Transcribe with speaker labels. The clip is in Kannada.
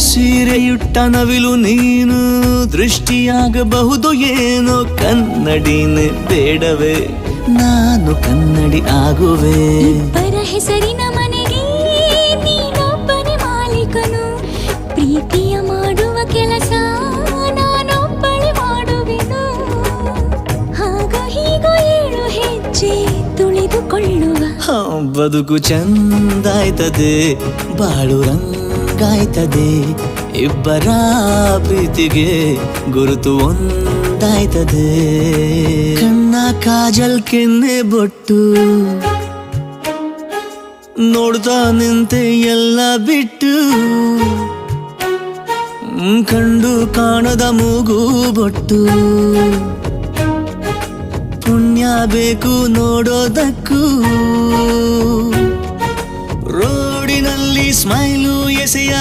Speaker 1: ಸೀರೆಯುಟ್ಟ ನವಿಲು ನೀನು ದೃಷ್ಟಿಯಾಗಬಹುದು ಏನೋ ಕನ್ನಡಿನೇ ಬೇಡವೇ ನಾನು ಕನ್ನಡಿ ಆಗುವೆ
Speaker 2: ಇಬ್ಬರ ಹೆಸರಿನ ಮನೆಗೆ ನೀನೊಬ್ಬನೇ ಮಾಲೀಕನು ಪ್ರೀತಿಯ ಮಾಡುವ ಕೆಲಸ ನಾನೊಬ್ಬಳೆ ಮಾಡುವೆನು ಹಾಗೋ ಹೀಗೋ 7 ಹೆಜ್ಜೆ ತುಳಿದುಕೊಳ್ಳುವ
Speaker 1: ಬದುಕು ಚಂದಾಯ್ತದೆ ಬಾಳು ರಂಗಾಯ್ತದೆ ಇಬ್ಬರ ಪ್ರೀತಿಗೆ ಗುರುತು ಒಂದಾಯ್ತದೆ ಕಣ್ಣ ಕಾಜಲ್ ಕೆನ್ನೆ ಬೊಟ್ಟು ನೋಡ್ತಾ ನಿಂತೆ ಎಲ್ಲ ಬಿಟ್ಟು ಕಂಡು ಕಾಣದ ಮೂಗು ಬೊಟ್ಟು ಪುಣ್ಯ ಬೇಕು ನೋಡೋದಕ್ಕೂ ರೋಡಿನಲ್ಲಿ ಸ್ಮೈಲು ಎಸೆಯ